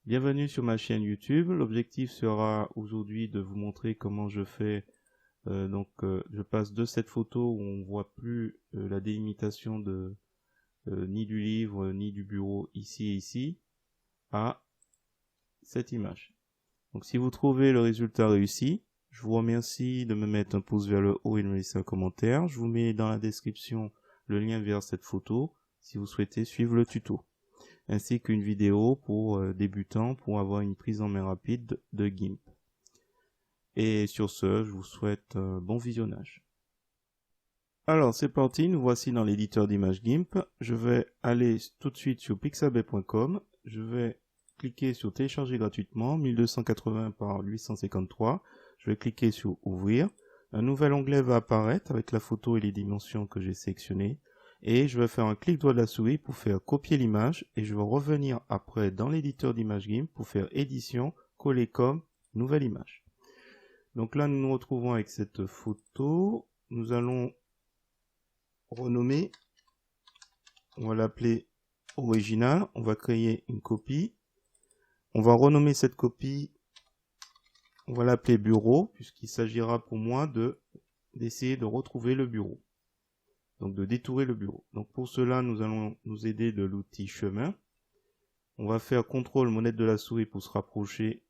Bienvenue sur ma chaîne YouTube. L'objectif sera aujourd'hui de vous montrer comment je fais. Je passe de cette photo où on voit plus la délimitation de ni du livre ni du bureau ici et ici à cette image. Donc si vous trouvez le résultat réussi, je vous remercie de me mettre un pouce vers le haut et de me laisser un commentaire. Je vous mets dans la description le lien vers cette photo si vous souhaitez suivre le tuto, ainsi qu'une vidéo pour débutants pour avoir une prise en main rapide de GIMP. Et sur ce, je vous souhaite bon visionnage. Alors c'est parti, nous voici dans l'éditeur d'images GIMP. Je vais aller tout de suite sur pixabay.com. Je vais cliquer sur télécharger gratuitement 1280 par 853. Je vais cliquer sur ouvrir. Un nouvel onglet va apparaître avec la photo et les dimensions que j'ai sélectionnées. Et je vais faire un clic droit de la souris pour faire copier l'image. Et je vais revenir après dans l'éditeur d'images GIMP pour faire édition, coller comme, nouvelle image. Donc là, nous nous retrouvons avec cette photo. Nous allons renommer. On va l'appeler original. On va créer une copie. On va renommer cette copie. On va l'appeler bureau, puisqu'il s'agira pour moi d'essayer de retrouver le bureau. Donc de détourer le bureau. Donc pour cela, nous allons nous aider de l'outil chemin. On va faire CTRL molette de la souris pour se rapprocher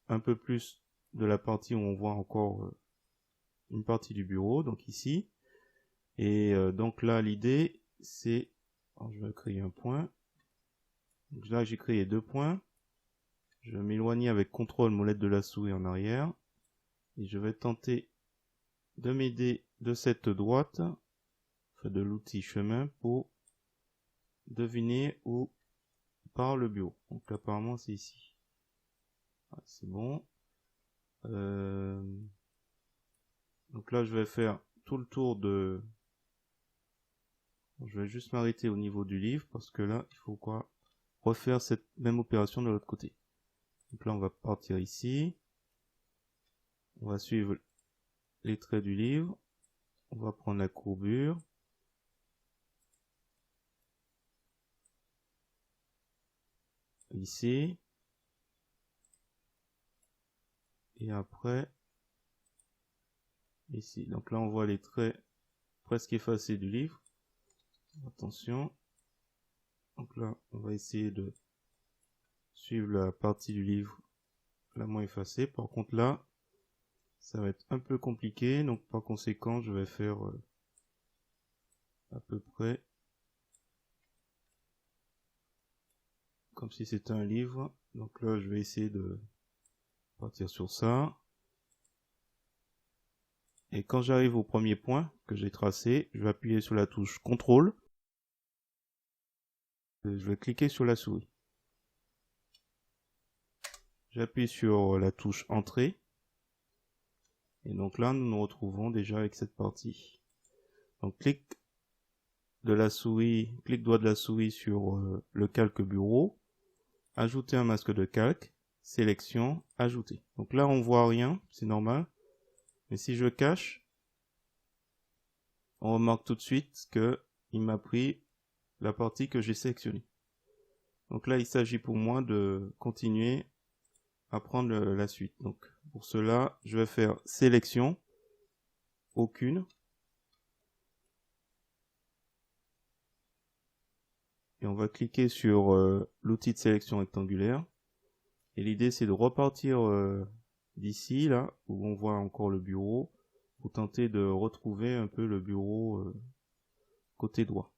un peu plus de la partie où on voit encore une partie du bureau, donc ici. Et donc là, l'idée, c'est... je vais créer un point. Donc là, j'ai créé 2 points. Je vais m'éloigner avec CTRL molette de la souris en arrière. Et je vais tenter de m'aider de cette droite, enfin de l'outil chemin, pour deviner où part le bureau. Donc apparemment, c'est ici. Ouais, c'est bon. Donc là, je vais faire tout le tour de... Je vais juste m'arrêter au niveau du livre, parce que là, il faut quoi refaire cette même opération de l'autre côté. Donc là, on va partir ici. On va suivre les traits du livre. On va prendre la courbure. Ici. Et après, ici. Donc là, on voit les traits presque effacés du livre. Attention. Donc là, on va essayer de suivre la partie du livre la moins effacée. Par contre là, ça va être un peu compliqué. Donc par conséquent, je vais faire à peu près comme si c'était un livre. Donc là, je vais essayer de partir sur ça. Et quand j'arrive au premier point que j'ai tracé, je vais appuyer sur la touche CTRL. Je vais cliquer sur la souris. J'appuie sur la touche Entrée. Et donc là, nous nous retrouvons déjà avec cette partie. Donc clic droit de la souris sur le calque bureau. Ajouter un masque de calque. Sélection, ajouter. Donc là, on voit rien, c'est normal. Mais si je cache, on remarque tout de suite que il m'a pris la partie que j'ai sélectionnée. Donc là, il s'agit pour moi de continuer à prendre la suite. Donc pour cela, je vais faire sélection, aucune. Et on va cliquer sur l'outil de sélection rectangulaire. Et l'idée, c'est de repartir d'ici, là, où on voit encore le bureau, pour tenter de retrouver un peu le bureau côté droit.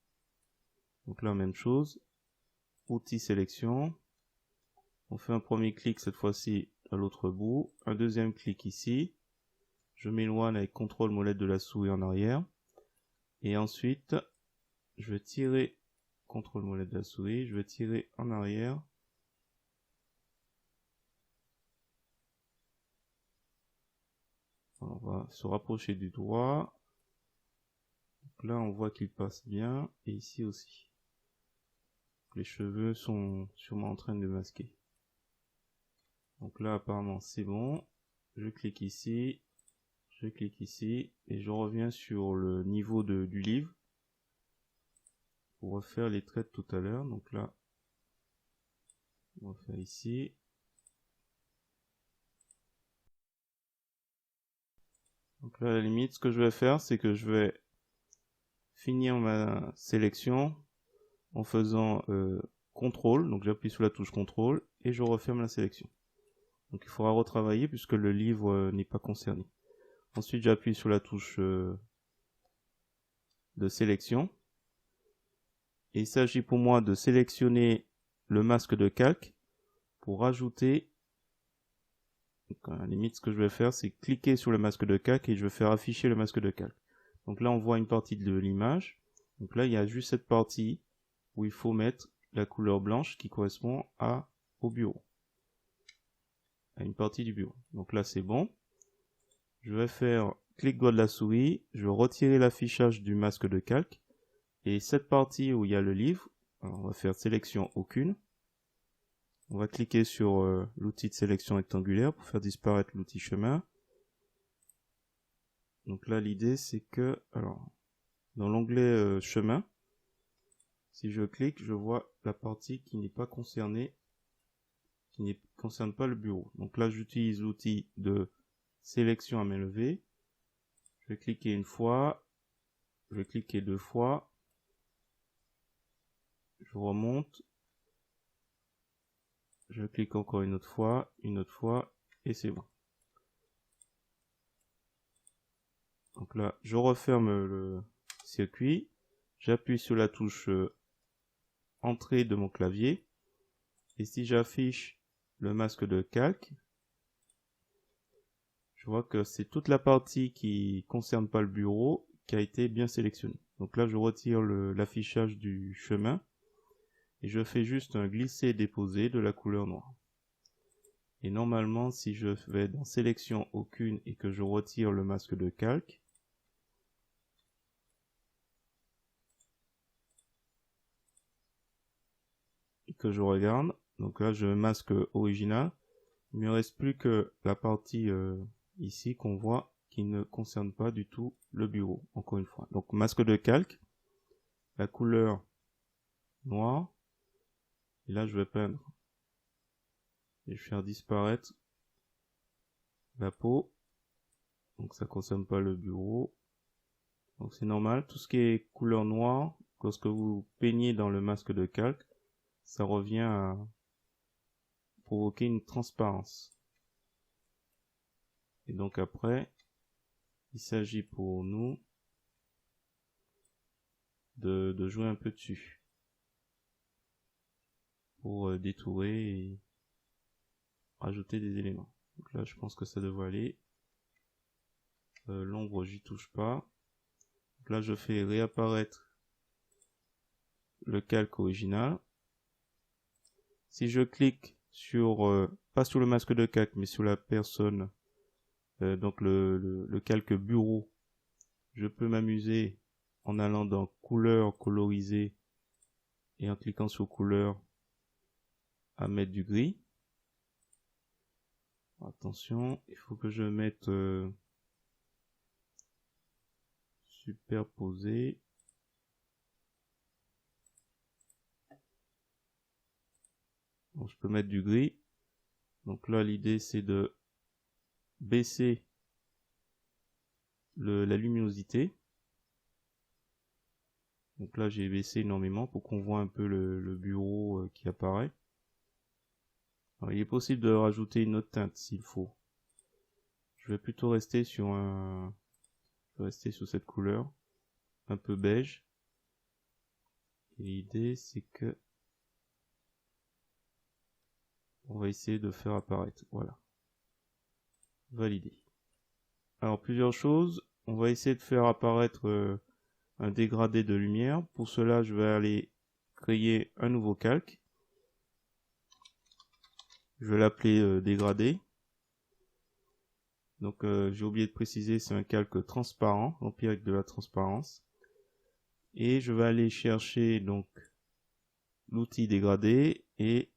Donc là, même chose. Outil sélection. On fait un premier clic cette fois-ci à l'autre bout. Un deuxième clic ici. Je m'éloigne avec CTRL molette de la souris en arrière. Et ensuite, je vais tirer CTRL molette de la souris. Je vais tirer en arrière. On va se rapprocher du droit. Donc là, on voit qu'il passe bien. Et ici aussi. Les cheveux sont sûrement en train de masquer. Donc là, apparemment, c'est bon. Je clique ici. Je clique ici. Et je reviens sur le niveau du livre. Pour refaire les traits de tout à l'heure. Donc là, On va faire ici. Donc là, à la limite, ce que je vais faire, c'est que je vais finir ma sélection en faisant CTRL. Donc j'appuie sur la touche CTRL et je referme la sélection. Donc il faudra retravailler puisque le livre n'est pas concerné. Ensuite, j'appuie sur la touche de sélection. Et il s'agit pour moi de sélectionner le masque de calque pour ajouter. Donc, à la limite, ce que je vais faire, c'est cliquer sur le masque de calque et je vais faire afficher le masque de calque. Donc là, on voit une partie de l'image. Donc là, il y a juste cette partie où il faut mettre la couleur blanche qui correspond au bureau. À une partie du bureau. Donc là, c'est bon. Je vais faire clic droit de la souris. Je vais retirer l'affichage du masque de calque. Et cette partie où il y a le livre, alors on va faire sélection aucune. On va cliquer sur l'outil de sélection rectangulaire pour faire disparaître l'outil chemin. Donc là, l'idée, c'est que, alors, dans l'onglet chemin, si je clique, je vois la partie qui n'est pas concernée, qui ne concerne pas le bureau. Donc là, j'utilise l'outil de sélection à main levée. Je vais cliquer une fois, je vais cliquer deux fois, je remonte, je clique encore une autre fois, et c'est bon. Donc là, je referme le circuit, j'appuie sur la touche entrée de mon clavier, et si j'affiche le masque de calque, je vois que c'est toute la partie qui concerne pas le bureau qui a été bien sélectionnée. Donc là, je retire l'affichage du chemin, et je fais juste un glisser-déposer de la couleur noire. Et normalement, si je vais dans sélection aucune et que je retire le masque de calque, et que je regarde, donc là je masque original, il ne me reste plus que la partie ici qu'on voit qui ne concerne pas du tout le bureau, encore une fois. Donc masque de calque, la couleur noire, et là je vais peindre. Et je vais faire disparaître la peau, donc ça ne concerne pas le bureau. Donc c'est normal, tout ce qui est couleur noire, lorsque vous peignez dans le masque de calque, ça revient à provoquer une transparence. Et donc après, il s'agit pour nous de jouer un peu dessus pour détourer et rajouter des éléments. Donc là, je pense que ça devrait aller. L'ombre, j'y touche pas. Donc là, je fais réapparaître le calque original. Si je clique sur, pas sur le masque de calque, mais sur la personne, donc le calque bureau, je peux m'amuser en allant dans couleur, coloriser, et en cliquant sur couleur, à mettre du gris. Attention, il faut que je mette superposer. Donc je peux mettre du gris. Donc là, l'idée c'est de baisser la luminosité. Donc là, j'ai baissé énormément pour qu'on voit un peu le bureau qui apparaît. Alors, il est possible de rajouter une autre teinte s'il faut. Je vais plutôt rester sur cette couleur un peu beige. Et l'idée c'est que on va essayer de faire apparaître. Voilà. Validé. Alors plusieurs choses. On va essayer de faire apparaître un dégradé de lumière. Pour cela, je vais aller créer un nouveau calque. Je vais l'appeler dégradé. Donc j'ai oublié de préciser, c'est un calque transparent, rempli avec de la transparence. Et je vais aller chercher donc l'outil dégradé et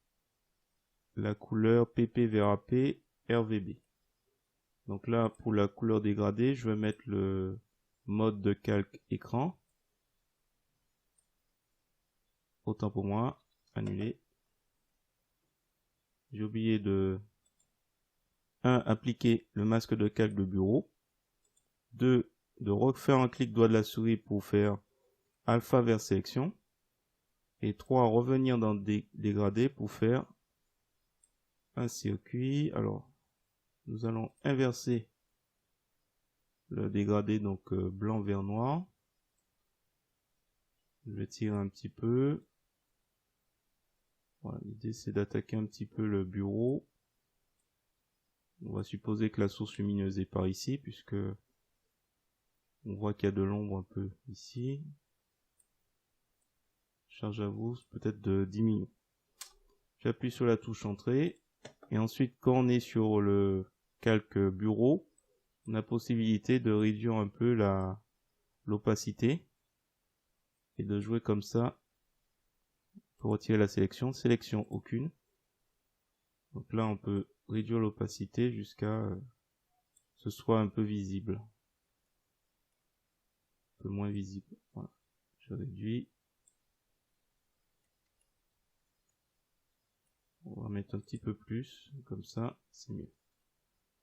la couleur PPVRP RVB. Donc là, pour la couleur dégradée, je vais mettre le mode de calque écran. Autant pour moi, annuler. j'ai oublié de 1. Appliquer le masque de calque de bureau. 2. De refaire un clic droit de la souris pour faire alpha vers sélection. Et 3. Revenir dans dégradé pour faire un circuit. Alors, nous allons inverser le dégradé, donc blanc vers noir. Je vais tirer un petit peu. Voilà, l'idée c'est d'attaquer un petit peu le bureau. On va supposer que la source lumineuse est par ici, puisque on voit qu'il y a de l'ombre un peu ici. Charge à vous, peut-être de 10 millions. J'appuie sur la touche entrée. Et ensuite, quand on est sur le calque bureau, on a possibilité de réduire un peu l'opacité. Et de jouer comme ça pour retirer la sélection. Sélection aucune. Donc là, on peut réduire l'opacité jusqu'à ce soit un peu visible. Un peu moins visible. Voilà. Je réduis. On va mettre un petit peu plus. Comme ça, c'est mieux.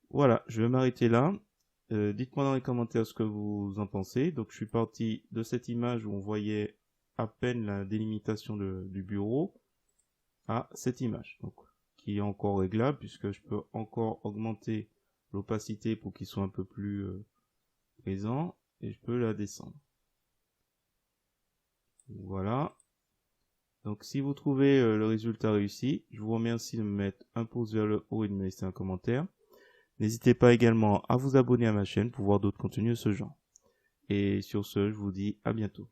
Voilà, je vais m'arrêter là. Dites-moi dans les commentaires ce que vous en pensez. Donc je suis parti de cette image où on voyait à peine la délimitation du bureau à cette image. Donc, qui est encore réglable puisque je peux encore augmenter l'opacité pour qu'il soit un peu plus présent et je peux la descendre. Voilà. Donc si vous trouvez le résultat réussi, je vous remercie de me mettre un pouce vers le haut et de me laisser un commentaire. N'hésitez pas également à vous abonner à ma chaîne pour voir d'autres contenus de ce genre. Et sur ce, je vous dis à bientôt.